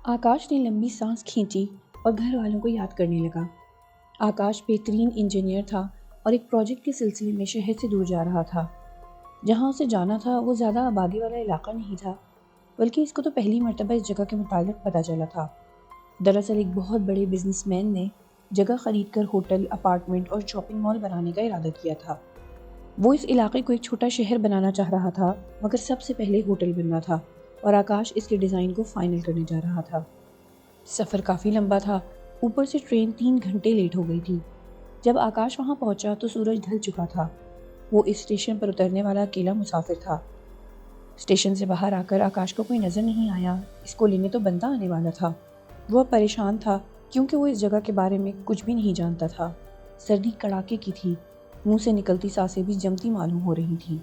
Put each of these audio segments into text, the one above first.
آکاش نے لمبی سانس کھینچی اور گھر والوں کو یاد کرنے لگا۔ آکاش بہترین انجینئر تھا اور ایک پروجیکٹ کے سلسلے میں شہر سے دور جا رہا تھا۔ جہاں اسے جانا تھا وہ زیادہ آبادی والا علاقہ نہیں تھا، بلکہ اس کو تو پہلی مرتبہ اس جگہ کے متعلق پتہ چلا تھا۔ دراصل ایک بہت بڑے بزنس مین نے جگہ خرید کر ہوٹل، اپارٹمنٹ اور شاپنگ مال بنانے کا ارادہ کیا تھا۔ وہ اس علاقے کو ایک چھوٹا شہر بنانا چاہ رہا تھا، مگر سب سے پہلے ہوٹل بننا تھا اور آکاش اس کے ڈیزائن کو فائنل کرنے جا رہا تھا۔ سفر کافی لمبا تھا، اوپر سے ٹرین 3 گھنٹے لیٹ ہو گئی تھی۔ جب آکاش وہاں پہنچا تو سورج ڈھل چکا تھا۔ وہ اس اسٹیشن پر اترنے والا اکیلا مسافر تھا۔ اسٹیشن سے باہر آ کر آکاش کو کوئی نظر نہیں آیا۔ اس کو لینے تو بندہ آنے والا تھا۔ وہ پریشان تھا کیونکہ وہ اس جگہ کے بارے میں کچھ بھی نہیں جانتا تھا۔ سردی کڑاکے کی تھی، منہ سے نکلتی سانسیں بھی جمتی معلوم ہو رہی تھیں۔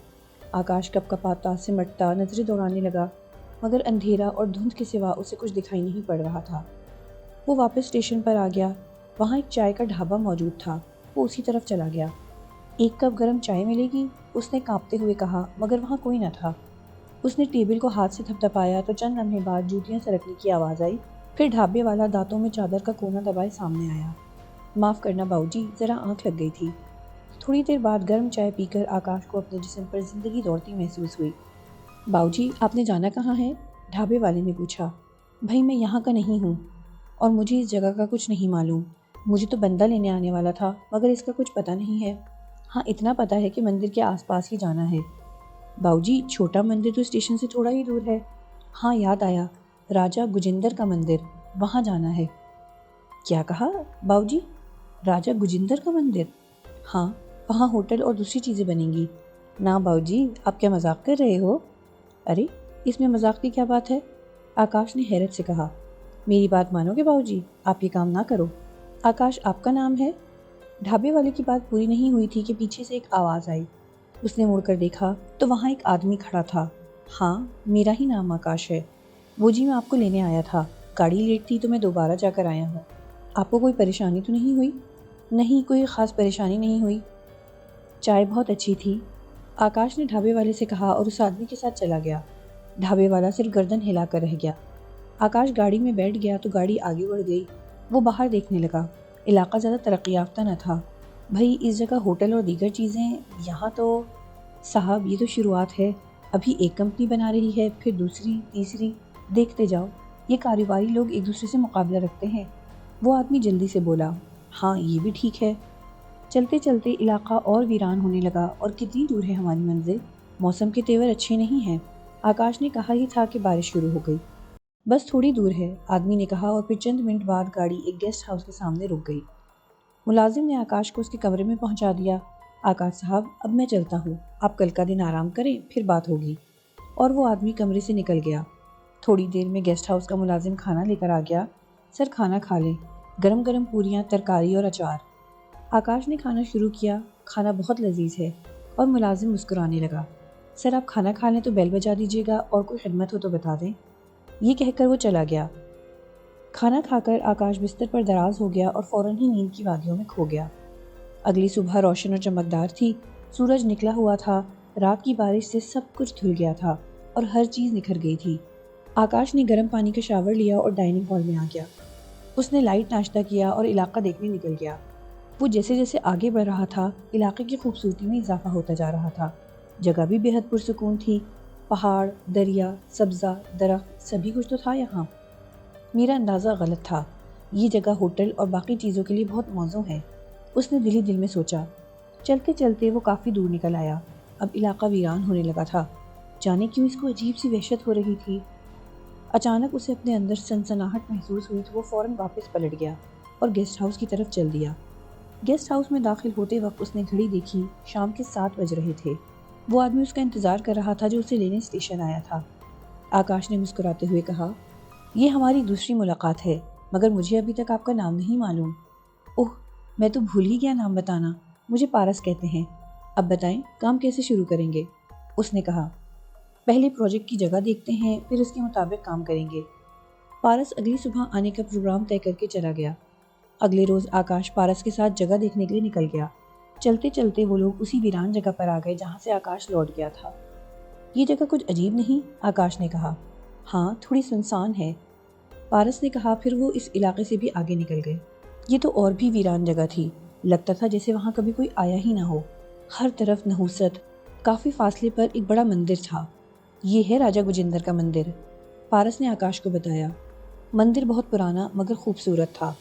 آکاش کپ کپاتا، سمٹتا، نظریں دوڑانے لگا، مگر اندھیرا اور دھند کے سوا اسے کچھ دکھائی نہیں پڑ رہا تھا۔ وہ واپس اسٹیشن پر آ گیا۔ وہاں ایک چائے کا ڈھابا موجود تھا۔ وہ اسی طرف چلا گیا۔ 1 کپ گرم چائے ملے گی؟ اس نے کانپتے ہوئے کہا، مگر وہاں کوئی نہ تھا۔ اس نے ٹیبل کو ہاتھ سے تھپتھپایا تو چند لمحے بعد جوتیاں سرکنے کی آواز آئی۔ پھر ڈھابے والا دانتوں میں چادر کا کونا دبائے سامنے آیا۔ معاف کرنا باؤ جی، ذرا آنکھ لگ گئی تھی۔ تھوڑی دیر بعد گرم چائے پی کر آکاش کو اپنے جسم پر زندگی دوڑتی محسوس ہوئی۔ باؤ جی، آپ نے جانا کہاں ہے؟ ڈھابے والے نے پوچھا۔ بھائی میں یہاں کا نہیں ہوں اور مجھے اس جگہ کا کچھ نہیں معلوم۔ مجھے تو بندہ لینے آنے والا تھا، مگر اس کا کچھ پتہ نہیں ہے۔ ہاں اتنا پتہ ہے کہ مندر کے آس پاس ہی جانا ہے۔ باؤ جی، چھوٹا مندر تو اسٹیشن سے تھوڑا ہی دور ہے۔ ہاں یاد آیا، راجہ گجندر کا مندر، وہاں جانا ہے۔ کیا کہا باؤ جی؟ راجہ گجندر کا مندر؟ ہاں، وہاں ہوٹل اور دوسری چیزیں بنیں گی۔ نا باؤ جی، آپ کیا مذاق کر رہے ہو؟ ارے اس میں مذاق کی کیا بات ہے؟ آکاش نے حیرت سے کہا۔ میری بات مانو گے باؤ جی، آپ یہ کام نہ کرو۔ آکاش آپ کا نام ہے؟ ڈھابے والے کی بات پوری نہیں ہوئی تھی کہ پیچھے سے ایک آواز آئی۔ اس نے مڑ کر دیکھا تو وہاں ایک آدمی کھڑا تھا۔ ہاں، میرا ہی نام آکاش ہے۔ وہ جی میں آپ کو لینے آیا تھا، گاڑی لیٹ تھی تو میں دوبارہ جا کر آیا ہوں۔ آپ کو کوئی پریشانی تو نہیں ہوئی؟ نہیں، کوئی خاص پریشانی نہیں ہوئی۔ چائے بہت اچھی تھی، آکاش نے ڈھابے والے سے کہا اور اس آدمی کے ساتھ چلا گیا۔ ڈھابے والا صرف گردن ہلا کر رہ گیا۔ آکاش گاڑی میں بیٹھ گیا تو گاڑی آگے بڑھ گئی۔ وہ باہر دیکھنے لگا۔ علاقہ زیادہ ترقی یافتہ نہ تھا۔ بھائی اس جگہ ہوٹل اور دیگر چیزیں، یہاں تو صاحب یہ تو شروعات ہے۔ ابھی ایک کمپنی بنا رہی ہے، پھر دوسری، تیسری، دیکھتے جاؤ۔ یہ کاروباری لوگ ایک دوسرے سے مقابلہ رکھتے ہیں۔ وہ آدمی جلدی سے بولا، ہاں یہ بھی ٹھیک ہے۔ چلتے چلتے علاقہ اور ویران ہونے لگا۔ اور کتنی دور ہے ہماری منزل؟ موسم کے تیور اچھے نہیں ہیں۔ آکاش نے کہا ہی تھا کہ بارش شروع ہو گئی۔ بس تھوڑی دور ہے، آدمی نے کہا، اور پھر چند منٹ بعد گاڑی ایک گیسٹ ہاؤس کے سامنے رک گئی۔ ملازم نے آکاش کو اس کے کمرے میں پہنچا دیا۔ آکاش صاحب اب میں چلتا ہوں، آپ کل کا دن آرام کریں، پھر بات ہوگی۔ اور وہ آدمی کمرے سے نکل گیا۔ تھوڑی دیر میں گیسٹ ہاؤس کا ملازم کھانا لے کر آ گیا۔ سر کھانا کھا لیں، گرم گرم پوریاں، ترکاری اور اچار۔ آکاش نے کھانا شروع کیا۔ کھانا بہت لذیذ ہے۔ اور ملازم مسکرانے لگا۔ سر آپ کھانا کھا لیں تو بیل بجا دیجیے گا، اور کوئی خدمت ہو تو بتا دیں۔ یہ کہہ کر وہ چلا گیا۔ کھانا کھا کر آکاش بستر پر دراز ہو گیا اور فوراً ہی نیند کی وادیوں میں کھو گیا۔ اگلی صبح روشن اور چمکدار تھی۔ سورج نکلا ہوا تھا۔ رات کی بارش سے سب کچھ دھل گیا تھا اور ہر چیز نکھر گئی تھی۔ آکاش نے گرم پانی کا شاور لیا اور ڈائننگ ہال میں آ گیا۔ اس نے لائٹ ناشتہ کیا اور علاقہ دیکھنے نکل گیا۔ وہ جیسے جیسے آگے بڑھ رہا تھا، علاقے کی خوبصورتی میں اضافہ ہوتا جا رہا تھا۔ جگہ بھی بے حد پرسکون تھی۔ پہاڑ، دریا، سبزہ، درخت، سبھی کچھ تو تھا یہاں۔ میرا اندازہ غلط تھا۔ یہ جگہ ہوٹل اور باقی چیزوں کے لیے بہت موزوں ہے، اس نے دل ہی دل میں سوچا۔ چلتے چلتے وہ کافی دور نکل آیا۔ اب علاقہ ویران ہونے لگا تھا۔ جانے کیوں اس کو عجیب سی وحشت ہو رہی تھی۔ اچانک اسے اپنے اندر سنسناہٹ محسوس ہوئی تو وہ فوراً واپس پلٹ گیا اور گیسٹ ہاؤس کی طرف چل دیا۔ گیسٹ ہاؤس میں داخل ہوتے وقت اس نے گھڑی دیکھی، شام کے 7 بج رہے تھے۔ وہ آدمی اس کا انتظار کر رہا تھا جو اسے لینے اسٹیشن آیا تھا۔ آکاش نے مسکراتے ہوئے کہا، یہ ہماری دوسری ملاقات ہے، مگر مجھے ابھی تک آپ کا نام نہیں معلوم۔ اوہ، میں تو بھول ہی گیا نام بتانا۔ مجھے پارس کہتے ہیں۔ اب بتائیں کام کیسے شروع کریں گے؟ اس نے کہا، پہلے پروجیکٹ کی جگہ دیکھتے ہیں، پھر اس کے مطابق کام کریں گے۔ پارس اگلی صبح آنے کا پروگرام طے کر کے چلا گیا۔ اگلے روز آکاش پارس کے ساتھ جگہ دیکھنے کے لیے نکل گیا۔ چلتے چلتے وہ لوگ اسی ویران جگہ پر آ گئے جہاں سے آکاش لوٹ گیا تھا۔ یہ جگہ کچھ عجیب نہیں؟ آکاش نے کہا۔ ہاں، تھوڑی سنسان ہے۔ پارس نے کہا۔ پھر وہ اس علاقے سے بھی آگے نکل گئے۔ یہ تو اور بھی ویران جگہ تھی، لگتا تھا جیسے وہاں کبھی کوئی آیا ہی نہ ہو۔ ہر طرف نحوست، کافی فاصلے پر ایک بڑا مندر تھا۔ یہ ہے راجہ گجندر کا مندر، پارس نے آکاش کو بتایا۔ مندر بہت پرانا مگر خوبصورت تھا۔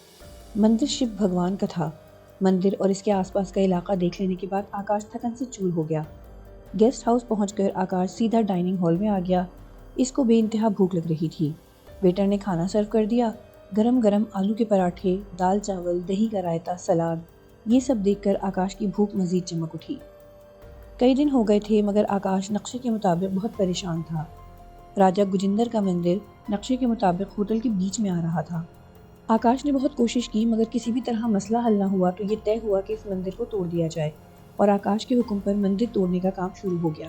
مندر شیو بھگوان کا تھا۔ مندر اور اس کے آس پاس کا علاقہ دیکھ لینے کے بعد آکاش تھکن سے چور ہو گیا۔ گیسٹ ہاؤس پہنچ کر آکاش سیدھا ڈائننگ ہال میں آ گیا۔ اس کو بے انتہا بھوک لگ رہی تھی۔ ویٹر نے کھانا سرو کر دیا، گرم گرم آلو کے پراٹھے، دال چاول، دہی کا رائتا، سلاد۔ یہ سب دیکھ کر آکاش کی بھوک مزید چمک اٹھی۔ کئی دن ہو گئے تھے مگر آکاش نقشے کے مطابق بہت پریشان تھا۔ راجہ گجندر کا مندر نقشے کے مطابق ہوٹل کے بیچ میں آ رہا تھا۔ آکاش نے بہت کوشش کی مگر کسی بھی طرح مسئلہ حل نہ ہوا تو یہ طے ہوا کہ اس مندر کو توڑ دیا جائے، اور آکاش کے حکم پر مندر توڑنے کا کام شروع ہو گیا۔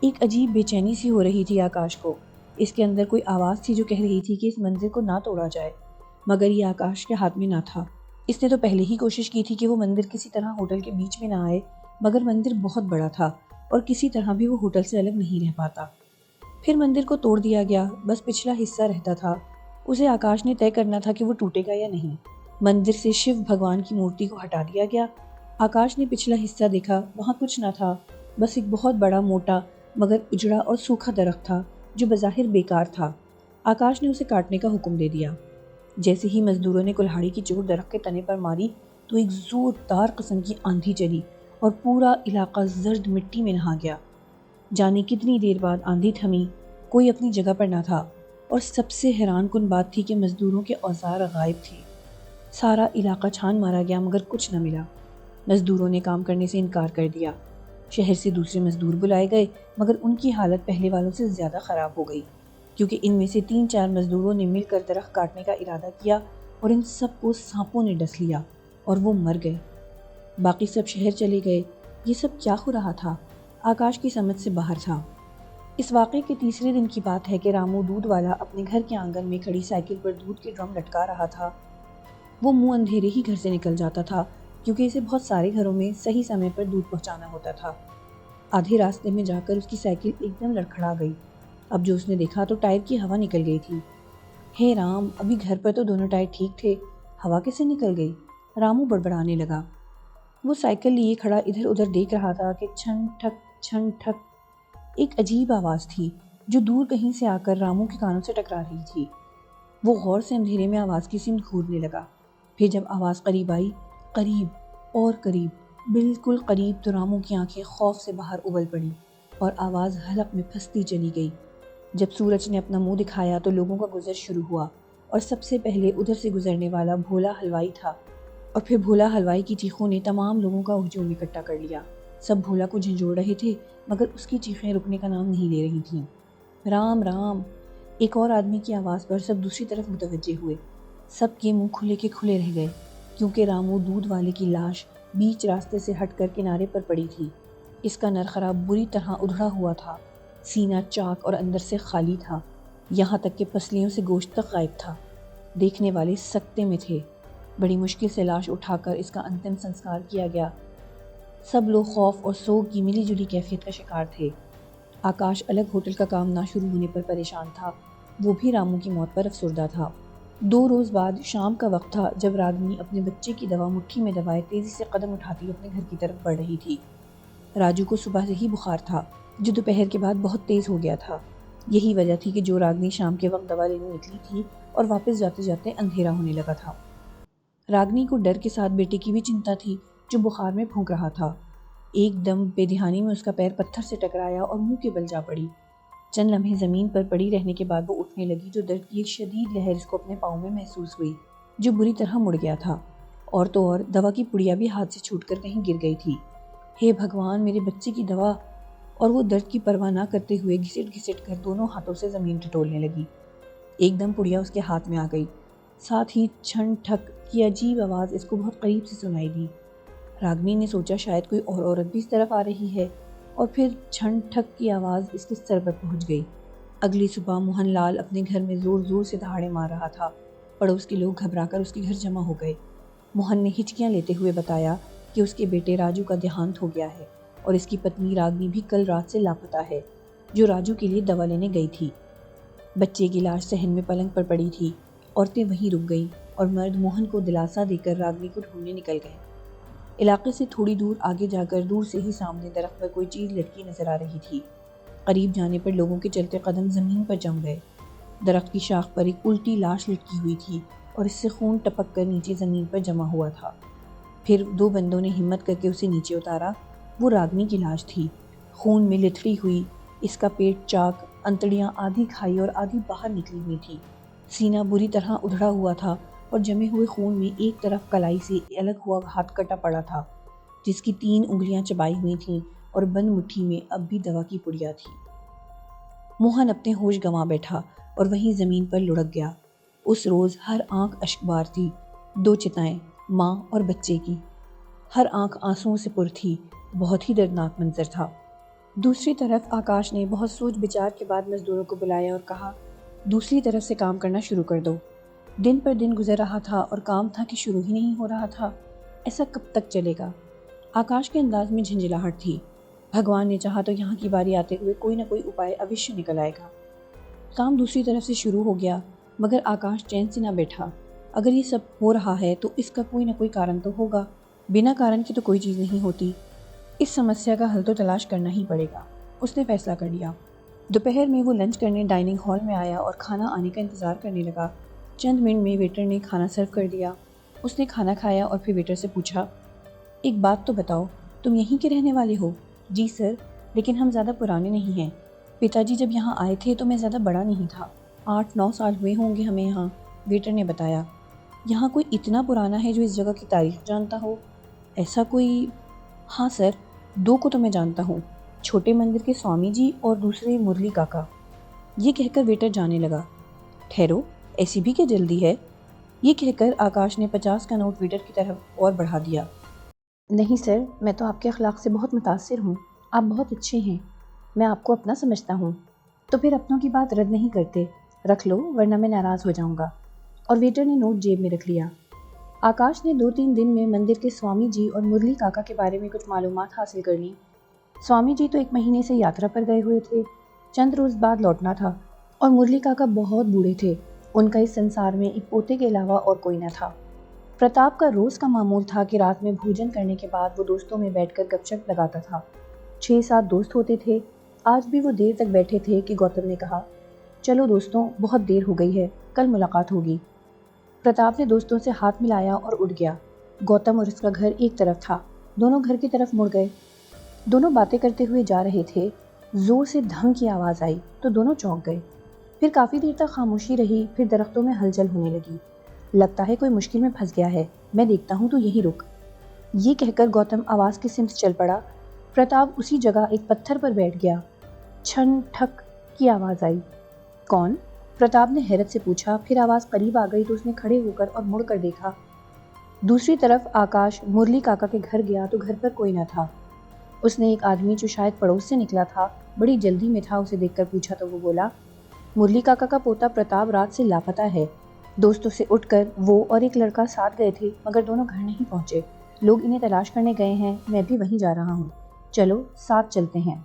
ایک عجیب بے چینی سی ہو رہی تھی آکاش کو۔ اس کے اندر کوئی آواز تھی جو کہہ رہی تھی کہ اس مندر کو نہ توڑا جائے، مگر یہ آکاش کے ہاتھ میں نہ تھا۔ اس نے تو پہلے ہی کوشش کی تھی کہ وہ مندر کسی طرح ہوٹل کے بیچ میں نہ آئے، مگر مندر بہت بڑا تھا اور کسی طرح بھی وہ ہوٹل سے الگ نہیں رہ پاتا۔ پھر مندر کو توڑ دیا گیا، بس پچھلا حصہ رہتا تھا۔ اسے آکاش نے طے کرنا تھا کہ وہ ٹوٹے گا یا نہیں۔ مندر سے شیو بھگوان کی مورتی کو ہٹا دیا گیا۔ آکاش نے پچھلا حصہ دیکھا، وہاں کچھ نہ تھا، بس ایک بہت بڑا موٹا مگر اجڑا اور سوکھا درخت تھا جو بظاہر بیکار تھا۔ آکاش نے اسے کاٹنے کا حکم دے دیا۔ جیسے ہی مزدوروں نے کلہاڑی کی چوٹ درخت کے تنے پر ماری تو ایک زوردار قسم کی آندھی چلی اور پورا علاقہ زرد مٹی میں نہا گیا۔ جانے کتنی دیر بعد آندھی تھمی، کوئی اپنی جگہ پر نہ تھا، اور سب سے حیران کن بات تھی کہ مزدوروں کے اوزار غائب تھے۔ سارا علاقہ چھان مارا گیا مگر کچھ نہ ملا۔ مزدوروں نے کام کرنے سے انکار کر دیا۔ شہر سے دوسرے مزدور بلائے گئے مگر ان کی حالت پہلے والوں سے زیادہ خراب ہو گئی، کیونکہ ان میں سے 3-4 مزدوروں نے مل کر درخت کاٹنے کا ارادہ کیا اور ان سب کو سانپوں نے ڈس لیا اور وہ مر گئے۔ باقی سب شہر چلے گئے۔ یہ سب کیا ہو رہا تھا؟ آکاش کی سمجھ سے باہر تھا۔ اس واقعے کے تیسرے دن کی بات ہے کہ رامو دودھ والا اپنے گھر کے آنگن میں کھڑی سائیکل پر دودھ کے ڈرم لٹکا رہا تھا۔ وہ منہ اندھیرے ہی گھر سے نکل جاتا تھا کیونکہ اسے بہت سارے گھروں میں صحیح سمے پر دودھ پہنچانا ہوتا تھا۔ آدھے راستے میں جا کر اس کی سائیکل ایک دم لڑکھڑا گئی۔ اب جو اس نے دیکھا تو ٹائر کی ہوا نکل گئی تھی۔ ہے رام، ابھی گھر پر تو دونوں ٹائر ٹھیک تھے، ہوا کیسے نکل گئی؟ رامو بڑبڑانے لگا۔ وہ سائیکل لیے کھڑا ادھر ادھر دیکھ رہا تھا کہ چھن ٹھک ایک عجیب آواز تھی جو دور کہیں سے آ کر رامو کے کانوں سے ٹکرا رہی تھی۔ وہ غور سے اندھیرے میں آواز کی سمت گھورنے لگا۔ پھر جب آواز قریب آئی، قریب اور قریب، بالکل قریب، تو رامو کی آنکھیں خوف سے باہر ابل پڑی اور آواز حلق میں پھنستی چلی گئی۔ جب سورج نے اپنا منہ دکھایا تو لوگوں کا گزر شروع ہوا، اور سب سے پہلے ادھر سے گزرنے والا بھولا حلوائی تھا، اور پھر بھولا حلوائی کی چیخوں نے تمام لوگوں کا ہجوم اکٹھا کر لیا۔ سب بھولا کو جھنجھوڑ رہے تھے مگر اس کی چیخیں رکنے کا نام نہیں لے رہی تھیں۔ رام رام، ایک اور آدمی کی آواز پر سب دوسری طرف متوجہ ہوئے۔ سب کے منہ کھلے کے کھلے رہ گئے کیونکہ رامو دودھ والے کی لاش بیچ راستے سے ہٹ کر کنارے پر پڑی تھی۔ اس کا نرخرا بری طرح ادھڑا ہوا تھا، سینہ چاک اور اندر سے خالی تھا، یہاں تک کہ پسلیوں سے گوشت تک غائب تھا۔ دیکھنے والے سکتے میں تھے۔ بڑی مشکل سے لاش اٹھا کر اس کا انتم سنسکار کیا گیا۔ سب لوگ خوف اور سوگ کی ملی جلی کیفیت کا شکار تھے۔ آکاش الگ ہوٹل کا کام نہ شروع ہونے پر پریشان تھا، وہ بھی رامو کی موت پر افسردہ تھا۔ 2 روز بعد شام کا وقت تھا جب راگنی اپنے بچے کی دوا مٹھی میں دبائے تیزی سے قدم اٹھاتی اپنے گھر کی طرف بڑھ رہی تھی۔ راجو کو صبح سے ہی بخار تھا جو دوپہر کے بعد بہت تیز ہو گیا تھا۔ یہی وجہ تھی کہ جو راگنی شام کے وقت دوا لینے نکلی تھی اور واپس جاتے جاتے اندھیرا ہونے لگا تھا۔ راگنی کو ڈر کے ساتھ بیٹے کی بھی چنتا تھی جو بخار میں پھونک رہا تھا۔ ایک دم بے دہانی میں اس کا پیر پتھر سے ٹکرایا اور منہ کے بل جا پڑی۔ چند لمحے زمین پر پڑی رہنے کے بعد وہ اٹھنے لگی تو درد کی ایک شدید لہر اس کو اپنے پاؤں میں محسوس ہوئی جو بری طرح مڑ گیا تھا، اور تو اور دوا کی پڑیا بھی ہاتھ سے چھوٹ کر کہیں گر گئی تھی۔ ہے بھگوان، میرے بچے کی دوا! اور وہ درد کی پرواہ نہ کرتے ہوئے گھسٹ گھسٹ کر دونوں ہاتھوں سے زمین ٹٹولنے لگی۔ ایک دم پڑیا اس کے ہاتھ میں آ گئی، ساتھ ہی چھن ٹھک کی عجیب آواز اس کو بہت قریب سے سنائی دی۔ راگنی نے سوچا شاید کوئی اور عورت بھی اس طرف آ رہی ہے، اور پھر چھن ٹھک کی آواز اس کے سر پر پہنچ گئی۔ اگلی صبح موہن لال اپنے گھر میں زور زور سے دہاڑے مار رہا تھا۔ پڑوس کے لوگ گھبرا کر اس کے گھر جمع ہو گئے۔ موہن نے ہچکیاں لیتے ہوئے بتایا کہ اس کے بیٹے راجو کا دیہانت ہو گیا ہے اور اس کی پتنی راگنی بھی کل رات سے لاپتہ ہے، جو راجو کے لیے دوا لینے گئی تھی۔ بچے کی لاش صحن میں پلنگ پر پڑی تھی۔ عورتیں وہیں رک گئیں اور مرد موہن کو دلاسا دے کر راگنی کو ڈھونڈنے نکل گئے۔ علاقے سے تھوڑی دور آگے جا کر دور سے ہی سامنے درخت پر کوئی چیز لٹکی نظر آ رہی تھی۔ قریب جانے پر لوگوں کے چلتے قدم زمین پر جم گئے۔ درخت کی شاخ پر ایک الٹی لاش لٹکی ہوئی تھی اور اس سے خون ٹپک کر نیچے زمین پر جمع ہوا تھا۔ پھر دو بندوں نے ہمت کر کے اسے نیچے اتارا۔ وہ راگنی کی لاش تھی، خون میں لتھڑی ہوئی۔ اس کا پیٹ چاک، انتڑیاں آدھی کھائی اور آدھی باہر نکلی ہوئی تھی۔ سینہ بری طرح ادھڑا ہوا تھا اور جمے ہوئے خون میں ایک طرف کلائی سے الگ ہوا ہاتھ کٹا پڑا تھا، جس کی 3 انگلیاں چبائی ہوئی تھیں اور بند مٹھی میں اب بھی دوا کی پڑیا تھی۔ موہن اپنے ہوش گنوا بیٹھا اور وہیں زمین پر لڑک گیا۔ اس روز ہر آنکھ اشکبار تھی، 2 چتائیں، ماں اور بچے کی۔ ہر آنکھ آنسوؤں سے پر تھی، بہت ہی دردناک منظر تھا۔ دوسری طرف آکاش نے بہت سوچ بچار کے بعد مزدوروں کو بلایا اور کہا، دوسری طرف سے کام کرنا شروع کر دو۔ دن پر دن گزر رہا تھا اور کام تھا کہ شروع ہی نہیں ہو رہا تھا۔ ایسا کب تک چلے گا؟ آکاش کے انداز میں جھنجھلاہٹ تھی۔ بھگوان نے چاہا تو یہاں کی باری آتے ہوئے کوئی نہ کوئی اپائے اوشیہ نکل آئے گا۔ کام دوسری طرف سے شروع ہو گیا، مگر آکاش چین سے نہ بیٹھا۔ اگر یہ سب ہو رہا ہے تو اس کا کوئی نہ کوئی کارن تو ہوگا، بنا کارن کی تو کوئی چیز نہیں ہوتی۔ اس سمسیا کا حل تو تلاش کرنا ہی پڑے گا، اس نے فیصلہ کر لیا۔ دوپہر میں وہ لنچ کرنے ڈائننگ ہال میں آیا اور کھانا آنے کا انتظار کرنے لگا۔ چند منٹ میں ویٹر نے کھانا سرو کر دیا۔ اس نے کھانا کھایا اور پھر ویٹر سے پوچھا، ایک بات تو بتاؤ، تم یہیں کے رہنے والے ہو؟ جی سر، لیکن ہم زیادہ پرانے نہیں ہیں۔ پتا جی جب یہاں آئے تھے تو میں زیادہ بڑا نہیں تھا، 8-9 سال ہوئے ہوں گے ہمیں یہاں، ویٹر نے بتایا۔ یہاں کوئی اتنا پرانا ہے جو اس جگہ کی تاریخ جانتا ہو؟ ایسا کوئی؟ ہاں سر، 2 کو تو میں جانتا ہوں، چھوٹے مندر کے سوامی جی اور دوسرے مرلی کاکا۔ یہ کہہ کر ویٹر جانے لگا۔ ٹھہرو، ایسی بھی کیا جلدی ہے؟ یہ کہہ کر آکاش نے 50 کا نوٹ ویٹر کی طرف اور بڑھا دیا۔ نہیں سر، میں تو آپ کے اخلاق سے بہت متاثر ہوں، آپ بہت اچھے ہیں، میں آپ کو اپنا سمجھتا ہوں۔ تو پھر اپنوں کی بات رد نہیں کرتے، رکھ لو ورنہ میں ناراض ہو جاؤں گا۔ اور ویٹر نے نوٹ جیب میں رکھ لیا۔ آکاش نے 2-3 دن میں مندر کے سوامی جی اور مرلی کاکا کے بارے میں کچھ معلومات حاصل کر لیں۔ سوامی جی تو 1 مہینے سے یاترا پر گئے ہوئے تھے، چند روز بعد لوٹنا تھا، اور مرلی کاکا بہت بوڑھے تھے، ان کا اس سنسار میں ایک پوتے کے علاوہ اور کوئی نہ تھا۔ پرتاپ کا روز کا معمول تھا کہ رات میں بھوجن کرنے کے بعد وہ دوستوں میں بیٹھ کر گپ شپ لگاتا تھا۔ 6-7 دوست ہوتے تھے۔ آج بھی وہ دیر تک بیٹھے تھے کہ گوتم نے کہا، چلو دوستوں، بہت دیر ہو گئی ہے، کل ملاقات ہوگی۔ پرتاپ نے دوستوں سے ہاتھ ملایا اور اٹھ گیا۔ گوتم اور اس کا گھر ایک طرف تھا، دونوں گھر کی طرف مڑ گئے۔ دونوں باتیں کرتے ہوئے جا رہے تھے، زور سے دھم کی آواز آئی تو دونوں چونک گئے۔ پھر کافی دیر تک خاموشی رہی، پھر درختوں میں ہلچل ہونے لگی۔ لگتا ہے کوئی مشکل میں پھنس گیا ہے، میں دیکھتا ہوں تو یہی رک۔ یہ کہہ کر گوتم آواز کی سمت چل پڑا۔ پرتاپ اسی جگہ ایک پتھر پر بیٹھ گیا۔ چھن ٹھک کی آواز آئی۔ کون؟ پرتاپ نے حیرت سے پوچھا۔ پھر آواز قریب آ گئی تو اس نے کھڑے ہو کر اور مڑ کر دیکھا۔ دوسری طرف آکاش مرلی کاکا کے گھر گیا تو گھر پر کوئی نہ تھا۔ اس نے ایک آدمی جو شاید پڑوس سے نکلا تھا، بڑی جلدی میں تھا، اسے دیکھ کر پوچھا تو وہ بولا، مرلی کاکا کا پوتا پرتاپ رات سے لاپتہ ہے۔ دوستوں سے اٹھ کر وہ اور ایک لڑکا ساتھ گئے تھے، مگر دونوں گھر نہیں پہنچے۔ لوگ انہیں تلاش کرنے گئے ہیں، میں بھی وہیں جا رہا ہوں، چلو ساتھ چلتے ہیں۔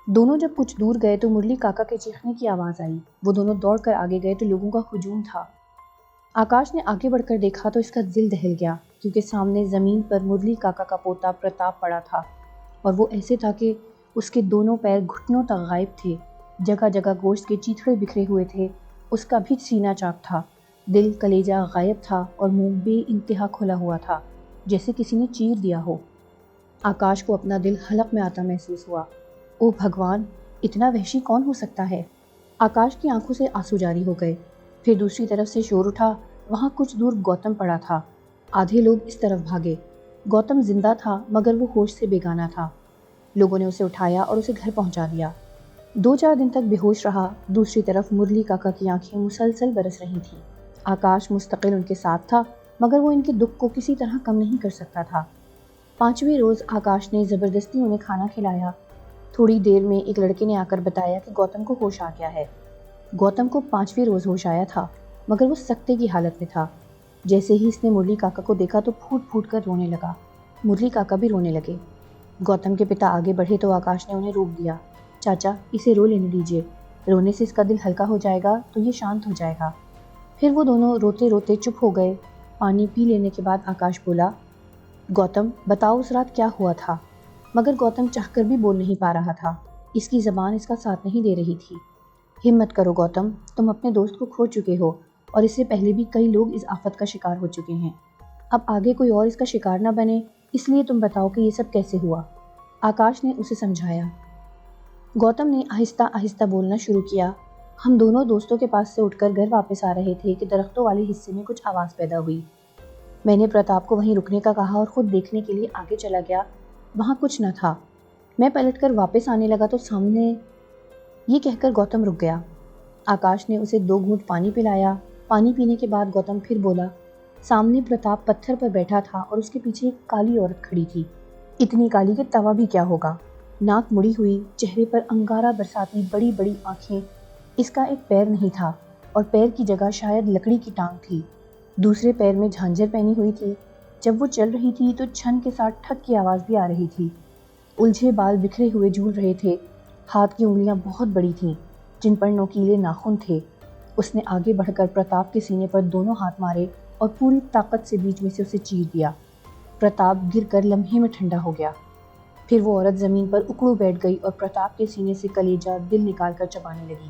دونوں جب کچھ دور گئے تو مرلی کاکا کے چیخنے کی آواز آئی۔ وہ دونوں دوڑ کر آگے گئے تو لوگوں کا ہجوم تھا۔ آکاش نے آگے بڑھ کر دیکھا تو اس کا دل دہل گیا، کیونکہ سامنے زمین پر مرلی کاکا کا پوتا پرتاپ پڑا تھا، اور وہ ایسے تھا کہ اس کے دونوں پیر گھٹنوں تک غائب تھے، جگہ جگہ گوشت کے چیتھڑے بکھرے ہوئے تھے، اس کا بھی سینہ چاک تھا، دل کلیجہ غائب تھا اور منہ بے انتہا کھلا ہوا تھا، جیسے کسی نے چیر دیا ہو۔ آکاش کو اپنا دل حلق میں آتا محسوس ہوا۔ او بھگوان، اتنا وحشی کون ہو سکتا ہے؟ آکاش کی آنکھوں سے آنسو جاری ہو گئے۔ پھر دوسری طرف سے شور اٹھا، وہاں کچھ دور گوتم پڑا تھا۔ آدھے لوگ اس طرف بھاگے۔ گوتم زندہ تھا مگر وہ ہوش سے بیگانہ تھا۔ لوگوں نے اسے اٹھایا اور اسے گھر پہنچا دیا۔ 2-4 دن تک بے ہوش رہا۔ دوسری طرف مرلی کاکا کی آنکھیں مسلسل برس رہی تھیں۔ آکاش مستقل ان کے ساتھ تھا، مگر وہ ان کے دکھ کو کسی طرح کم نہیں کر سکتا تھا۔ 5ویں روز آکاش نے زبردستی انہیں کھانا کھلایا۔ تھوڑی دیر میں ایک لڑکے نے آ کر بتایا کہ گوتم کو ہوش آ گیا ہے۔ گوتم کو 5ویں روز ہوش آیا تھا، مگر وہ سکتے کی حالت میں تھا۔ جیسے ہی اس نے مرلی کاکا کو دیکھا تو پھوٹ پھوٹ کر رونے لگا۔ مرلی کاکا بھی رونے لگے۔ گوتم کے پتا آگے بڑھے تو آکاش نے انہیں روک دیا۔ چاچا، اسے رو لینے دیجیے، رونے سے اس کا دل ہلکا ہو جائے گا تو یہ شانت ہو جائے گا۔ پھر وہ دونوں روتے روتے چپ ہو گئے۔ پانی پی لینے کے بعد آکاش بولا، گوتم بتاؤ اس رات کیا ہوا تھا؟ مگر گوتم چاہ کر بھی بول نہیں پا رہا تھا، اس کی زبان اس کا ساتھ نہیں دے رہی تھی۔ ہمت کرو گوتم، تم اپنے دوست کو کھو چکے ہو اور اس سے پہلے بھی کئی لوگ اس آفت کا شکار ہو چکے ہیں۔ اب آگے کوئی اور اس کا شکار نہ بنے، اس لیے تم بتاؤ کہ یہ سب کیسے ہوا؟ آکاش نے اسے سمجھایا۔ گوتم نے آہستہ آہستہ بولنا شروع کیا۔ ہم دونوں دوستوں کے پاس سے اٹھ کر گھر واپس آ رہے تھے کہ درختوں والے حصے میں کچھ آواز پیدا ہوئی۔ میں نے پرتاپ کو وہیں رکنے کا کہا اور خود دیکھنے کے لیے آگے چلا گیا۔ وہاں کچھ نہ تھا۔ میں پلٹ کر واپس آنے لگا تو سامنے… یہ کہہ کر گوتم رک گیا۔ آکاش نے اسے 2 گھونٹ پانی پلایا۔ پانی پینے کے بعد گوتم پھر بولا، سامنے پرتاپ پتھر پر بیٹھا تھا اور اس کے پیچھے ایک کالی عورت کھڑی تھی، اتنی کالی کہ توا بھی کیا ہوگا، ناک مڑی ہوئی، چہرے پر انگارہ برساتی بڑی بڑی آنکھیں۔ اس کا ایک پیر نہیں تھا اور پیر کی جگہ شاید لکڑی کی ٹانگ تھی۔ دوسرے پیر میں جھانجر پہنی ہوئی تھی۔ جب وہ چل رہی تھی تو چھن کے ساتھ ٹھک کی آواز بھی آ رہی تھی۔ الجھے بال بکھرے ہوئے جھول رہے تھے۔ ہاتھ کی انگلیاں بہت بڑی تھیں جن پر نوکیلے ناخن تھے۔ اس نے آگے بڑھ کر پرتاپ کے سینے پر دونوں ہاتھ مارے اور پوری طاقت سے بیچ میں سے اسے چیر دیا۔ پرتاپ گر کر لمحے میں ٹھنڈا ہو گیا۔ پھر وہ عورت زمین پر اکڑو بیٹھ گئی اور پرتاپ کے سینے سے کلیجہ دل نکال کر چبانے لگی۔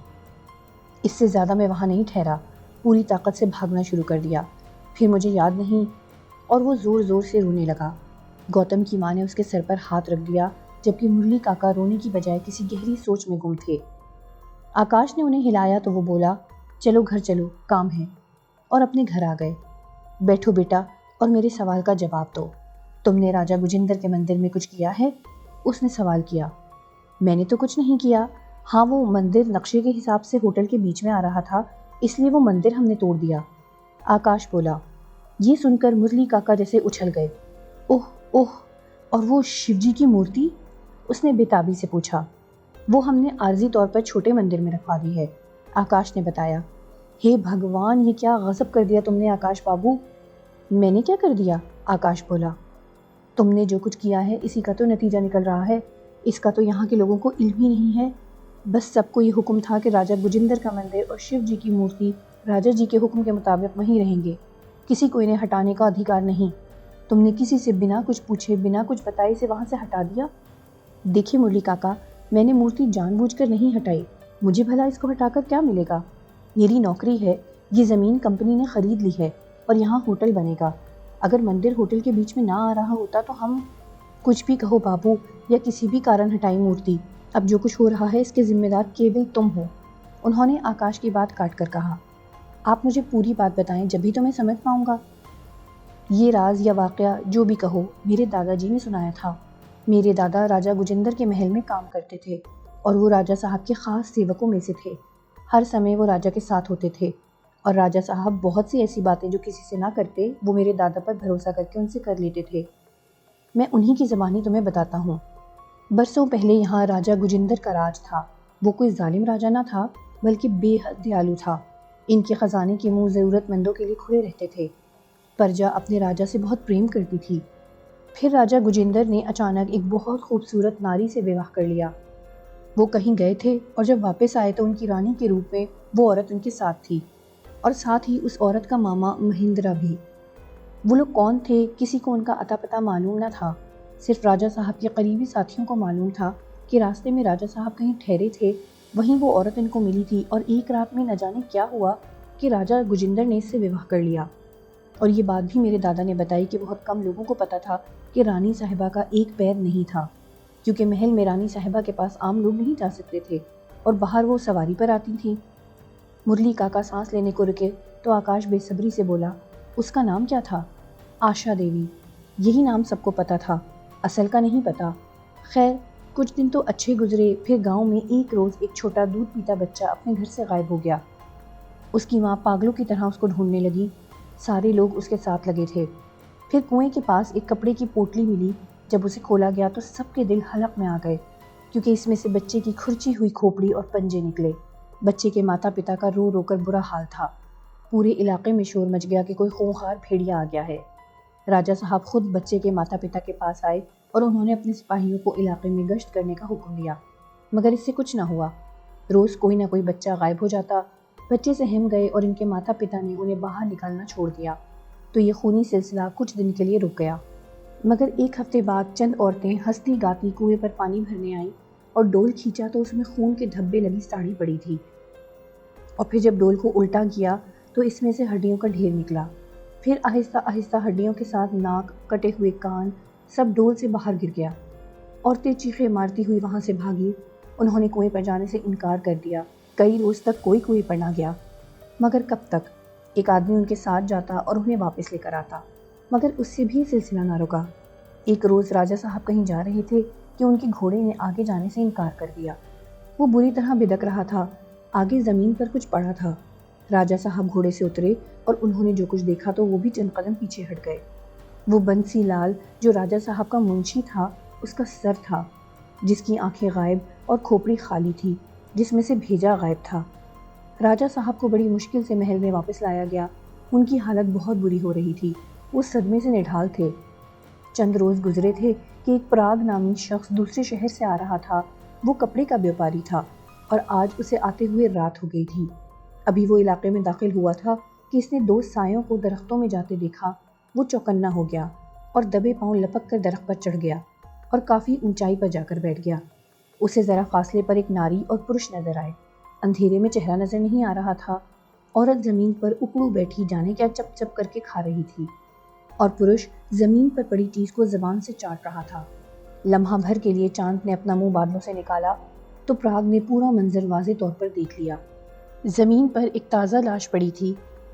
اس سے زیادہ میں وہاں نہیں ٹھہرا، پوری طاقت سے بھاگنا شروع کر دیا۔ پھر مجھے یاد نہیں اور وہ زور زور سے رونے لگا۔ گوتم کی ماں نے اس کے سر پر ہاتھ رکھ دیا جبکہ مرلی کاکا رونے کی بجائے کسی گہری سوچ میں گم تھے۔ آکاش نے انہیں ہلایا تو وہ بولا، چلو گھر چلو، کام ہے، اور اپنے گھر آ گئے۔ بیٹھو بیٹا اور میرے سوال کا جواب دو، تم نے راجہ گجندر کے مندر میں کچھ کیا ہے؟ اس نے سوال کیا۔ میں نے تو کچھ نہیں کیا۔ ہاں، وہ مندر نقشے کے حساب سے ہوٹل کے بیچ میں آ رہا تھا، اس لیے وہ مندر ہم نے توڑ دیا۔ آکاش بولا۔ یہ سن کر مرلی کاکا جیسے اچھل گئے۔ اوہ اوہ، اور وہ شیو جی کی مورتی؟ اس نے بے تابی سے پوچھا۔ وہ ہم نے عارضی طور پر چھوٹے مندر میں رکھوا دی ہے، آکاش نے بتایا۔ ہے بھگوان، یہ کیا غضب کر دیا تم نے آکاش بابو؟ میں نے کیا کر دیا؟ آکاش بولا۔ تم نے جو کچھ کیا ہے اسی کا تو نتیجہ نکل رہا ہے، اس کا تو یہاں کے لوگوں کو علم ہی نہیں ہے۔ بس سب کو یہ حکم تھا کہ راجہ گجندر کا مندر اور شیو جی کی مورتی راجہ جی کے حکم کے مطابق وہیں رہیں گے، کسی کو انہیں ہٹانے کا ادھیکار نہیں۔ تم نے کسی سے بنا کچھ پوچھے بنا کچھ بتائے سے وہاں سے ہٹا دیا۔ دیکھیے مرلی کاکا، میں نے مورتی جان بوجھ کر نہیں ہٹائی، مجھے بھلا اس کو ہٹا کر کیا ملے گا؟ میری نوکری ہے، یہ زمین کمپنی نے خرید لی ہے اور یہاں ہوٹل بنے گا۔ اگر مندر ہوٹل کے بیچ میں نہ آ رہا ہوتا تو ہم… کچھ بھی کہو بابو، یا کسی بھی کارن ہٹائی مورتی، اب جو کچھ ہو رہا ہے اس کے ذمہ دار کیول تم ہو۔ انہوں نے آکاش کی بات کاٹ کر کہا۔ آپ مجھے پوری بات بتائیں جبھی تو میں سمجھ پاؤں گا۔ یہ راز یا واقعہ جو بھی کہو میرے دادا جی نے سنایا تھا۔ میرے دادا راجہ گجندر کے محل میں کام کرتے تھے اور وہ راجہ صاحب کے خاص سیوکوں میں سے تھے۔ ہر سمے وہ راجہ کے ساتھ ہوتے تھے اور راجہ صاحب بہت سی ایسی باتیں جو کسی سے نہ کرتے وہ میرے دادا پر بھروسہ کر کے ان سے کر لیتے تھے۔ میں انہی کی زبانی تمہیں بتاتا ہوں۔ برسوں پہلے یہاں راجہ گجندر کا راج تھا۔ وہ کوئی ظالم راجہ نہ تھا بلکہ بے حد دیالو تھا۔ ان کے خزانے کے منہ ضرورت مندوں کے لیے کھلے رہتے تھے۔ پرجا اپنے راجہ سے بہت پریم کرتی تھی۔ پھر راجہ گجندر نے اچانک ایک بہت خوبصورت ناری سے بیواہ کر لیا۔ وہ کہیں گئے تھے اور جب واپس آئے تو ان کی رانی کے روپ میں وہ عورت ان کے ساتھ تھی اور ساتھ ہی اس عورت کا ماما مہندرا بھی۔ وہ لوگ کون تھے کسی کو ان کا اتا پتہ معلوم نہ تھا، صرف راجہ صاحب کے قریبی ساتھیوں کو معلوم تھا کہ راستے میں راجہ صاحب کہیں ٹھہرے تھے، وہیں وہ عورت ان کو ملی تھی اور ایک رات میں نہ جانے کیا ہوا کہ راجہ گجندر نے اس سے بیواہ کر لیا۔ اور یہ بات بھی میرے دادا نے بتائی کہ بہت کم لوگوں کو پتا تھا کہ رانی صاحبہ کا ایک پیر نہیں تھا، کیونکہ محل میں رانی صاحبہ کے پاس عام لوگ نہیں جا سکتے تھے اور باہر وہ سواری پر آتی تھیں۔ مرلی کاکا سانس لینے کو رکے تو آکاش بے صبری سے بولا، اس کا نام کیا تھا؟ آشا دیوی۔ یہی نام سب کو پتا تھا، اصل کا نہیں پتا۔ خیر کچھ دن تو اچھے گزرے، پھر گاؤں میں ایک روز ایک چھوٹا دودھ پیتا بچہ اپنے گھر سے غائب ہو گیا۔ اس کی ماں پاگلوں کی طرح اس کو ڈھونڈنے لگی، سارے لوگ اس کے ساتھ لگے تھے۔ پھر کنویں کے پاس ایک کپڑے کی پوٹلی ملی، جب اسے کھولا گیا تو سب کے دل حلق میں آ گئے، کیونکہ اس میں سے بچے کی کھرچی ہوئی کھوپڑی اور پنجے نکلے۔ بچے کے ماتا پتا کا رو رو کر برا حال تھا۔ پورے علاقے میں شور مچ گیا کہ کوئی خونخوار بھیڑیا آ گیا ہے۔ راجہ صاحب خود بچے کے ماتا پتا کے پاس آئے اور انہوں نے اپنے سپاہیوں کو علاقے میں گشت کرنے کا حکم دیا، مگر اس سے کچھ نہ ہوا۔ روز کوئی نہ کوئی بچہ غائب ہو جاتا بچے سہم گئے اور ان کے ماتا پتا نے انہیں باہر نکالنا چھوڑ دیا تو یہ خونی سلسلہ کچھ دن کے لیے رک گیا۔ مگر ایک ہفتے بعد چند عورتیں ہنستی گاتی کنویں پر پانی بھرنے آئیں اور ڈول کھینچا تو اس میں خون کے دھبے لگی ساڑی پڑی تھی، اور پھر جب ڈول کو الٹا کیا تو اس میں سے ہڈیوں کا ڈھیر نکلا۔ پھر آہستہ آہستہ ہڈیوں کے ساتھ ناک، کٹے ہوئے کان، سب ڈول سے باہر گر گیا۔ عورتیں چیخیں مارتی ہوئی وہاں سے بھاگی۔ انہوں نے کنویں پر جانے سے انکار کر دیا۔ کئی روز تک کوئی کنویں پر نہ گیا۔ مگر کب تک؟ ایک آدمی ان کے ساتھ جاتا اور انہیں واپس لے کر آتا، مگر اس سے بھی سلسلہ نہ رکا۔ ایک روز راجہ صاحب کہیں جا رہے تھے کہ ان کے گھوڑے نے آگے جانے سے انکار کر دیا۔ وہ بری طرح بدک رہا تھا۔ آگے زمین پر کچھ پڑا تھا۔ راجہ صاحب گھوڑے سے اترے اور انہوں نے جو کچھ دیکھا تو وہ بھی چند قدم پیچھے ہٹ گئے۔ وہ بنسی لال جو راجہ صاحب کا منشی تھا، اس کا سر تھا، جس کی آنکھیں غائب اور کھوپڑی خالی تھی، جس میں سے بھیجا غائب تھا۔ راجہ صاحب کو بڑی مشکل سے محل میں واپس لایا گیا۔ ان کی حالت بہت بری ہو رہی تھی۔ وہ صدمے سے نڈھال تھے۔ چند روز گزرے تھے کہ ایک پراگ نامی شخص دوسرے شہر سے آ رہا تھا۔ وہ کپڑے کا بیوپاری تھا اور آج اسے آتے ہوئے رات ہو گئی تھی۔ ابھی وہ علاقے میں داخل ہوا تھا کہ اس نے دو سایوں کو درختوں میں جاتے دیکھا۔ وہ چوکنا ہو گیا اور دبے پاؤں لپک کر درخت پر چڑھ گیا اور کافی اونچائی پر جا کر بیٹھ گیا۔ اسے ذرا فاصلے پر ایک ناری اور پرش نظر آئے۔ اندھیرے میں چہرہ نظر نہیں آ رہا تھا۔ عورت زمین پر اکڑو بیٹھی جانے کیا چپ چپ کر کے کھا رہی تھی، اور پرش زمین پر پڑی چیز کو زبان سے چاٹ رہا تھا۔ لمحہ بھر کے لیے چاند نے اپنا منہ بادلوں سے نکالا تو پراگ نے پورا منظر واضح طور پر دیکھ لیا۔ زمین پر ایک تازہ لاش پڑی تھی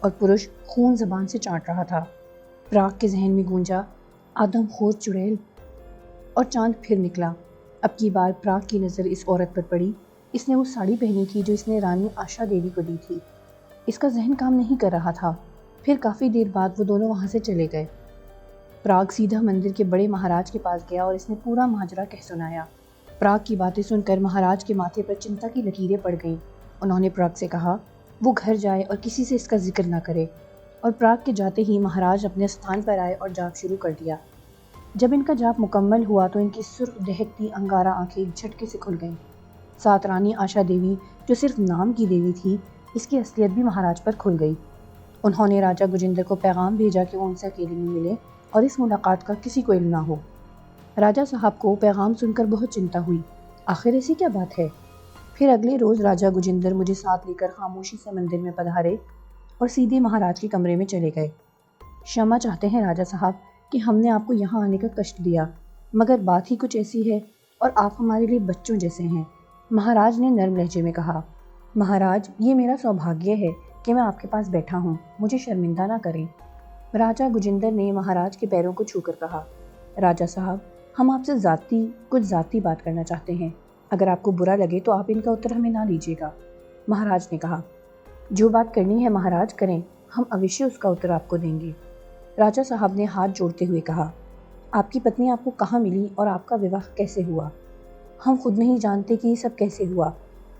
اور پرش خون زبان سے چاٹ رہا تھا۔ پراگ کے ذہن میں گونجا، آدم خور چڑیل، اور چاند پھر نکلا۔ اب کی بار پراگ کی نظر اس عورت پر پڑی۔ اس نے وہ ساڑی پہنی تھی جو اس نے رانی آشا دیوی کو دی تھی۔ اس کا ذہن کام نہیں کر رہا تھا۔ پھر کافی دیر بعد وہ دونوں وہاں سے چلے گئے۔ پراگ سیدھا مندر کے بڑے مہاراج کے پاس گیا اور اس نے پورا ماجرا کہہ سنایا۔ پراگ کی باتیں سن کر مہاراج کے ماتھے پر چنتا کی لکیریں پڑ گئیں۔ انہوں نے پراگ سے کہا وہ گھر جائے اور کسی سے اس کا ذکر نہ کرے، اور پراگ کے جاتے ہی مہاراج اپنے استھان پر آئے اور جاپ شروع کر دیا۔ جب ان کا جاپ مکمل ہوا تو ان کی سرخ دہکتی انگارہ آنکھیں جھٹکے سے کھل گئیں۔ ساتھ رانی آشا دیوی جو صرف نام کی دیوی تھی، اس کی اصلیت بھی مہاراج پر کھل گئی۔ انہوں نے راجہ گجندر کو پیغام بھیجا کہ وہ ان سے اکیلے میں ملے اور اس ملاقات کا کسی کو علم نہ ہو۔ راجہ صاحب کو پیغام سن کر بہت چنتا ہوئی۔ آخر ایسی کیا بات ہے؟ پھر اگلے روز راجہ گجندر مجھے ساتھ لے کر خاموشی سے مندر میں پدھارے اور سیدھے مہاراج کے کمرے میں چلے گئے۔ شمع چاہتے ہیں راجہ صاحب کہ ہم نے آپ کو یہاں آنے کا کشٹ دیا، مگر بات ہی کچھ ایسی ہے اور آپ ہمارے لیے بچوں جیسے ہیں، مہاراج نے نرم لہجے میں کہا۔ مہاراج، یہ میرا سوبھاگیہ ہے کہ میں آپ کے پاس بیٹھا ہوں، مجھے شرمندہ نہ کریں۔ راجہ گجندر نے مہاراج کے پیروں کو چھو کر کہا، راجہ صاحب، ہم آپ سے کچھ ذاتی بات کرنا چاہتے ہیں۔ اگر آپ کو برا لگے تو آپ ان کا اتر ہمیں نہ دیجیے گا۔ مہاراج نے کہا، جو بات کرنی ہے مہاراج کریں، ہم اوشیہ اس کا اتر آپ کو دیں گے۔ راجہ صاحب نے ہاتھ جوڑتے ہوئے کہا، آپ کی پتنی آپ کو کہاں ملی اور آپ کا وواہ کیسے ہوا؟ ہم خود نہیں جانتے کہ یہ سب کیسے ہوا۔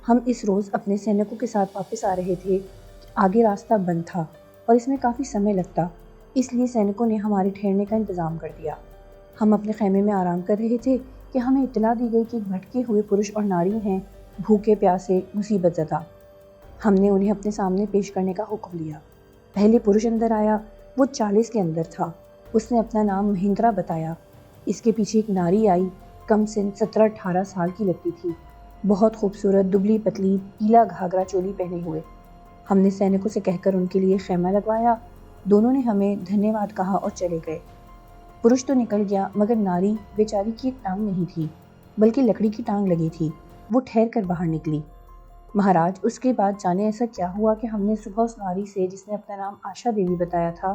ہم اس روز اپنے سینکوں کے ساتھ واپس آ رہے تھے، آگے راستہ بند تھا اور اس میں کافی سمے لگتا، اس لیے سینکوں نے ہمارے ٹھہرنے کا انتظام کر دیا۔ ہم اپنے خیمے میں آرام کر رہے تھے کہ ہمیں اطلاع دی گئی کہ ایک بھٹکے ہوئے پرش اور ناری ہیں، بھوکے پیاسے، مصیبت زدہ۔ ہم نے انہیں اپنے سامنے پیش کرنے کا حکم دیا۔ پہلے پرش اندر آیا، وہ 40 کے اندر تھا۔ اس نے اپنا نام مہندرا بتایا۔ اس کے پیچھے ایک ناری آئی، کم سن 17-18 سال کی لگتی تھی، بہت خوبصورت، دبلی پتلی، پیلا گھاگرا چولی پہنے ہوئے۔ ہم نے سینکوں سے کہہ کر ان کے لیے خیمہ لگوایا۔ دونوں نے ہمیں دھنیہ واد کہا اور چلے گئے۔ پرش تو نکل گیا، مگر ناری بیچاری کی ایک ٹانگ نہیں تھی، بلکہ لکڑی کی ٹانگ لگی تھی۔ وہ ٹھہر کر باہر نکلی۔ مہاراج، اس کے بعد جانے ایسا کیا ہوا کہ ہم نے صبح اس ناری سے جس نے اپنا نام آشا دیوی بتایا تھا،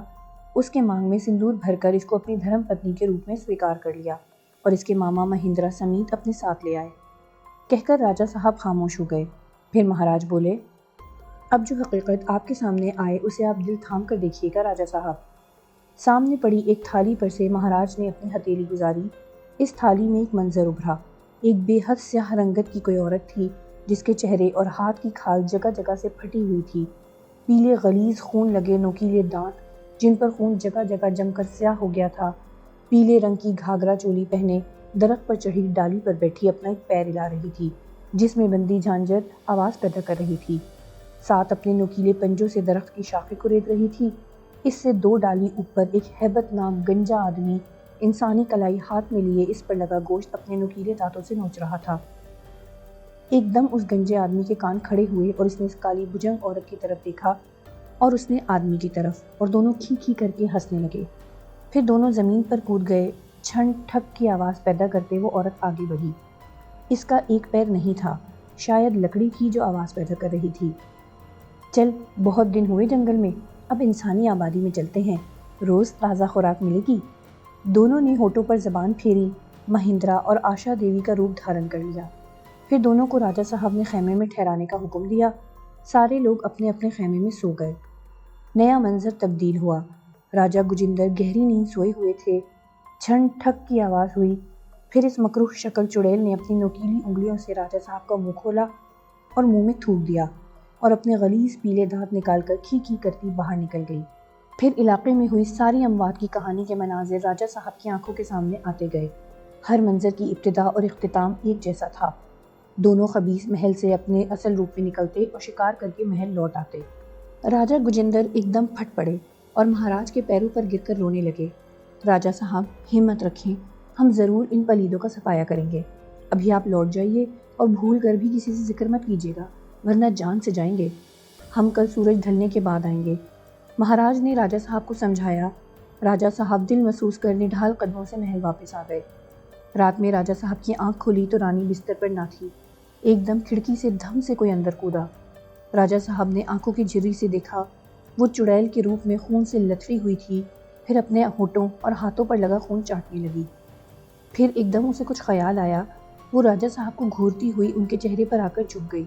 اس کے مانگ میں سندور بھر کر اس کو اپنی دھرم پتنی کے روپ میں سویکار کر لیا اور اس کے ماما مہندرا سمیت اپنے ساتھ لے آئے۔ کہہ کر راجہ صاحب خاموش ہو گئے۔ پھر مہاراج بولے، اب جو حقیقت آپ کے سامنے آئے اسے آپ دل تھام کر دیکھیے گا راجہ صاحب۔ سامنے پڑی ایک تھالی پر سے مہاراج نے اپنی ہتھیلی گزاری۔ اس تھالی میں ایک منظر ابھرا۔ ایک بے حد سیاہ رنگت کی کوئی عورت تھی جس کے چہرے اور ہاتھ کی کھال جگہ جگہ سے پھٹی ہوئی تھی، پیلے غلیظ خون لگے نوکیلے دانت جن پر خون جگہ جگہ جم کر سیاہ ہو گیا تھا، پیلے رنگ کی گھاگرا چولی پہنے درخت پر چڑھی ڈالی پر بیٹھی اپنا ایک پیر ہلا رہی تھی۔ جس میں بندی جھانجر آواز پیدا کر رہی تھی، ساتھ اپنے نوکیلے پنجوں سے درخت کی شاخیں کرید رہی تھی۔ اس سے 2 ڈالی اوپر ایک ہیبت ناک گنجا آدمی انسانی کلائی ہاتھ میں لیے اس پر لگا گوشت اپنے نوکیلے دانتوں سے نوچ رہا تھا۔ ایک دم اس گنجے آدمی کے کان کھڑے ہوئے اور اس نے اس کالی بھجنگ عورت کی طرف دیکھا اور اس نے آدمی کی طرف، اور دونوں کھی کھی کر کے ہنسنے لگے۔ پھر دونوں زمین پر کود گئے۔ چھن ٹھک کی آواز پیدا کرتے وہ عورت آگے بڑھی۔ اس کا ایک پیر نہیں تھا، شاید لکڑی تھی جو آواز پیدا کر رہی تھی۔ چل، بہت دن ہوئے جنگل میں، اب انسانی آبادی میں چلتے ہیں، روز تازہ خوراک ملے گی۔ دونوں نے ہونٹوں پر زبان پھیری۔ مہندرا اور آشا دیوی کا روپ دھارن کر لیا۔ پھر دونوں کو راجا صاحب نے خیمے میں ٹھہرانے کا حکم دیا۔ سارے لوگ اپنے اپنے خیمے میں سو گئے۔ نیا منظر تبدیل ہوا۔ راجا گجندر گہری نیند سوئے ہوئے تھے۔ چھن ٹھک کی آواز ہوئی۔ پھر اس مکروہ شکل چڑیل نے اپنی نوکیلی انگلیوں سے راجا صاحب کا منہ کھولا اور منہ میں تھوک دیا اور اپنے غلیظ پیلے دانت نکال کر کھی کھی کرتی باہر نکل گئی۔ پھر علاقے میں ہوئی ساری اموات کی کہانی کے مناظر راجا صاحب کی آنکھوں کے سامنے آتے گئے۔ ہر منظر کی ابتدا اور اختتام ایک جیسا تھا۔ دونوں خبیث محل سے اپنے اصل روپ میں نکلتے اور شکار کر کے محل لوٹ آتے۔ راجا گجندر ایک دم پھٹ پڑے اور مہاراج کے پیروں پر گر کر رونے لگے۔ راجا صاحب، ہمت رکھیں، ہم ضرور ان پلیدوں کا صفایا کریں گے۔ ابھی آپ لوٹ جائیے اور بھول کر بھی کسی سے ذکر مت کیجیے گا، ورنہ جان سے جائیں گے۔ ہم کل سورج ڈھلنے کے بعد آئیں گے۔ مہاراج نے راجا صاحب کو سمجھایا۔ راجا صاحب دل محسوس کر نڈھال قدموں سے محل واپس آ گئے۔ رات میں راجا صاحب کی آنکھ کھلی تو رانی بستر پر نہ تھی۔ ایک دم کھڑکی سے دھم سے کوئی اندر کودا۔ راجا صاحب نے آنکھوں کی جھری سے دیکھا، وہ چڑیل کے روپ میں خون سے لتھڑی ہوئی تھی۔ پھر اپنے ہونٹوں اور ہاتھوں پر لگا خون چاٹنے لگی۔ پھر ایک دم اسے کچھ خیال آیا۔ وہ راجا صاحب کو گھورتی ہوئی ان کے چہرے پر آ کر چھپ گئی۔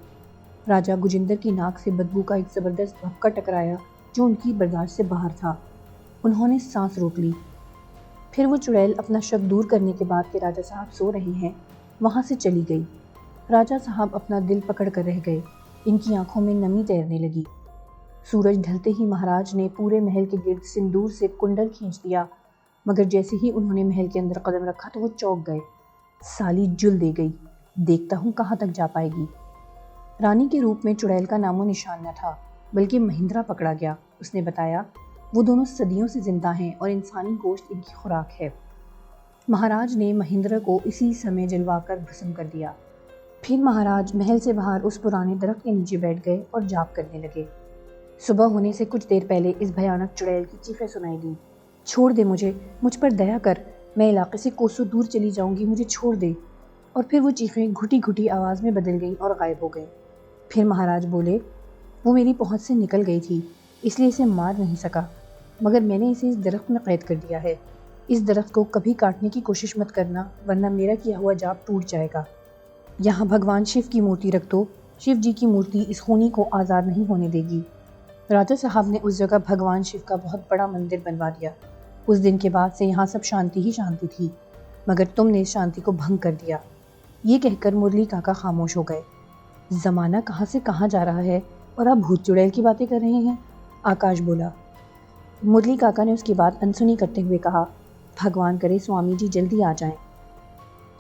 راجا گجندر کی ناک سے بدبو کا ایک زبردست بھپکا ٹکرایا جو ان کی برداشت سے باہر تھا۔ انہوں نے سانس روک لی۔ پھر وہ چڑیل اپنا شک دور کرنے کے بعد کہ راجا صاحب سو رہے ہیں وہاں سے چلی گئی۔ راجا صاحب اپنا دل پکڑ کر رہ گئے۔ ان کی آنکھوں میں نمی تیرنے لگی۔ سورج ڈھلتے ہی مہاراج نے پورے محل کے گرد سندور سے کنڈل کھینچ دیا، مگر جیسے ہی انہوں نے محل کے اندر قدم رکھا تو وہ چونک گئے۔ سالی جل دے گئی، دیکھتا ہوں کہاں تک جا پائے گی۔ رانی کے روپ میں چڑیل کا نام و نشان نہ تھا، بلکہ مہندرا پکڑا گیا۔ اس نے بتایا، وہ دونوں صدیوں سے زندہ ہیں اور انسانی گوشت ان کی خوراک ہے۔ مہاراج نے مہندرا کو اسی سمے جلوا کر بھسم کر دیا۔ پھر مہاراج محل سے باہر اس پرانے درخت کے نیچے بیٹھ گئے اور جاپ کرنے لگے۔ صبح ہونے سے کچھ دیر پہلے اس بھیانک چڑیل کی چیخیں سنائی دیں، چھوڑ دے مجھے، مجھ پر دیا کر، میں علاقے سے کوسوں دور چلی جاؤں گی، مجھے چھوڑ دے۔ اور پھر وہ چیخیں گھٹی گھٹی آواز میں بدل گئیں اور غائب ہو گئیں۔ پھر مہاراج بولے، وہ میری پہنچ سے نکل گئی تھی، اس لیے اسے مار نہیں سکا، مگر میں نے اسے اس درخت میں قید کر دیا ہے۔ اس درخت کو کبھی کاٹنے کی کوشش مت کرنا، ورنہ میرا کیا ہوا جاپ ٹوٹ جائے گا۔ یہاں بھگوان شیو کی مورتی رکھ دو، شیو جی کی مورتی اس خونی کو آزاد نہیں ہونے دے گی۔ راجا صاحب نے اس جگہ بھگوان شیو کا بہت بڑا مندر بنوا دیا۔ اس دن کے بعد سے یہاں سب شانتی ہی شانتی تھی، مگر تم نے اس شانتی کو بھنگ کر دیا۔ یہ کہہ کر مرلی کاکا خاموش ہو گئے۔ زمانہ کہاں سے کہاں جا رہا ہے اور آپ بھوت چڑیل کی باتیں کر رہے ہیں، آکاش بولا۔ مرلی کاکا نے اس کی بات انسنی کرتے ہوئے کہا، بھگوان کرے سوامی جی جلدی آ جائیں۔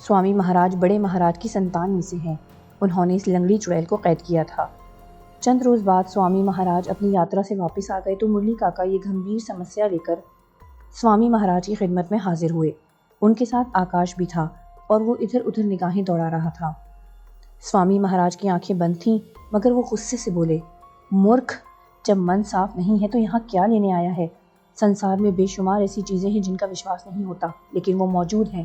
سوامی مہاراج بڑے مہاراج کی سنتان میں سے ہیں، انہوں نے اس لنگڑی چڑیل کو قید کیا تھا۔ چند روز بعد سوامی مہاراج اپنی یاترا سے واپس آ گئے تو مرلی کاکا یہ گھمبیر سمسیا لے کر سوامی مہاراج کی خدمت میں حاضر ہوئے۔ ان کے ساتھ آکاش بھی تھا اور وہ ادھر ادھر نگاہیں دوڑا رہا تھا۔ سوامی مہاراج کی آنکھیں بند تھیں، مگر وہ غصے سے بولے، مورکھ، جب من صاف نہیں ہے تو یہاں کیا لینے آیا ہے؟ سنسار میں بے شمار ایسی چیزیں ہیں جن کا وشواس نہیں ہوتا، لیکن وہ موجود ہیں۔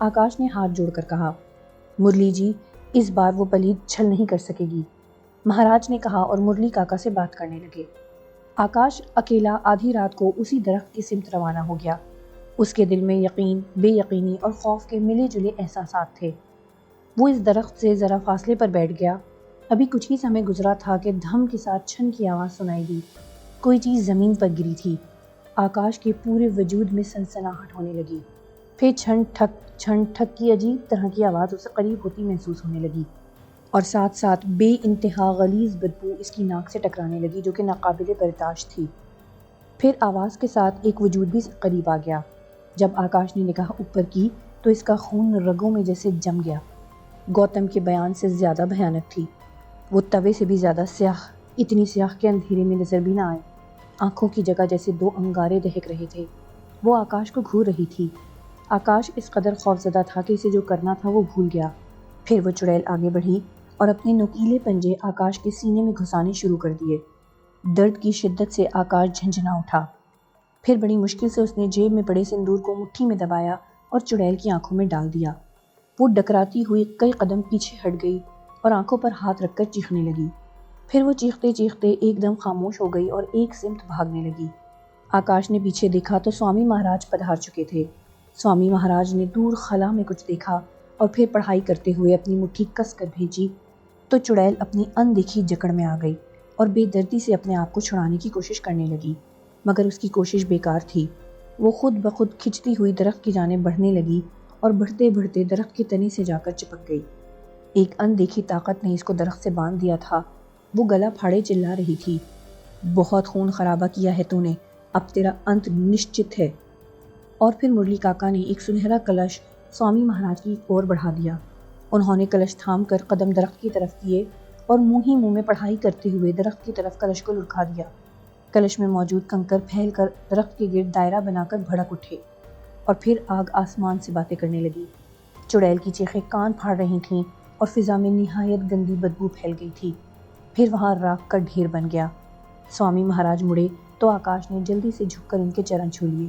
آکاش نے ہاتھ جوڑ کر کہا۔ مرلی جی، اس بار وہ پلید چھل نہیں کر سکے گی، مہاراج نے کہا اور مرلی کاکا سے بات کرنے لگے۔ آکاش اکیلا آدھی رات کو اسی درخت کی سمت روانہ ہو گیا۔ اس کے دل میں یقین، بے یقینی اور خوف کے ملے جلے احساسات تھے۔ وہ اس درخت سے ذرا فاصلے پر بیٹھ گیا۔ ابھی کچھ ہی سمے گزرا تھا کہ دھم کے ساتھ چھن کی آواز سنائی دی۔ کوئی چیز زمین پر گری تھی۔ آکاش کے پورے وجود میں سنسناہٹ ہونے لگی۔ پھر چھن ٹھک کی عجیب طرح کی آواز اسے قریب ہوتی محسوس ہونے لگی، اور ساتھ ساتھ بے انتہا غلیظ بدبو اس کی ناک سے ٹکرانے لگی جو کہ ناقابل برداشت تھی۔ پھر آواز کے ساتھ ایک وجود بھی قریب آ گیا۔ جب آکاش نے نگاہ اوپر کی تو اس کا خون رگوں میں جیسے جم گیا۔ گوتم کے بیان سے زیادہ بھیانک تھی۔ وہ توے سے بھی زیادہ سیاہ، اتنی سیاہ کہ اندھیرے میں نظر بھی نہ آئے۔ آنکھوں کی جگہ جیسے دو انگارے دہک رہے تھے۔ وہ آکاش کو گھور رہی تھی۔ آکاش اس قدر خوفزدہ تھا کہ اسے جو کرنا تھا وہ بھول گیا۔ پھر وہ چڑیل آگے بڑھی اور اپنے نوکیلے پنجے آکاش کے سینے میں گھسانے شروع کر دیے۔ درد کی شدت سے آکاش جھنجھنا اٹھا۔ پھر بڑی مشکل سے اس نے جیب میں پڑے سندور کو مٹھی میں دبایا اور چڑیل کی آنکھوں میں ڈال دیا۔ وہ ڈکراتی ہوئی کئی قدم پیچھے ہٹ گئی اور آنکھوں پر ہاتھ رکھ کر چیخنے لگی۔ پھر وہ چیختے چیختے ایک دم خاموش ہو گئی اور ایک سمت بھاگنے لگی۔ آکاش نے پیچھے دیکھا تو سوامی مہاراج پدھار چکے تھے۔ سوامی مہاراج نے دور خلا میں کچھ دیکھا اور پھر پڑھائی کرتے ہوئے اپنی مٹھی کس کر بھیجی تو چڑیل اپنی اندیکھی جکڑ میں آ گئی اور بے دردی سے اپنے آپ کو چھڑانے کی کوشش کرنے لگی، مگر اس کی کوشش بیکار تھی۔ وہ خود بخود کھچتی ہوئی درخت کی جانب بڑھنے لگی اور بڑھتے بڑھتے درخت کے تنے سے جا کر چپک گئی۔ ایک اندیکھی طاقت نے اس کو درخت سے باندھ دیا تھا۔ وہ گلا پھاڑے چلا رہی تھی، بہت خون خرابہ کیا ہے تو نے، اب تیرا انت نشچت ہے۔ اور پھر مرلی کاکا نے ایک سنہرا کلش سوامی مہاراج کی اور بڑھا دیا۔ انہوں نے کلش تھام کر قدم درخت کی طرف کیے اور منہ ہی منہ میں پڑھائی کرتے ہوئے درخت کی طرف کلش کو لڑکا دیا۔ کلش میں موجود کنکر پھیل کر درخت کے گرد دائرہ بنا کر بھڑک اٹھے اور پھر آگ آسمان سے باتیں کرنے لگی۔ چڑیل کی چیخیں کان پھاڑ رہی تھیں اور فضا میں نہایت گندی بدبو پھیل گئی تھی۔ پھر وہاں راکھ کا ڈھیر بن گیا۔ سوامی مہاراج مڑے تو آکاش نے جلدی سے جھک کر ان کے چرن چھو لیے۔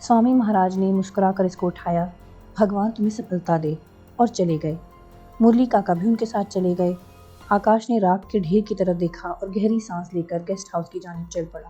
سوامی مہاراج نے مسکرا کر اس کو اٹھایا۔ بھگوان تمہیں سفلتا دے، اور چلے گئے۔ مرلی کاکا بھی ان کے ساتھ چلے گئے۔ آکاش نے راکھ کے ڈھیر کی طرف دیکھا اور گہری سانس لے کر گیسٹ ہاؤس کی جانب چل پڑا۔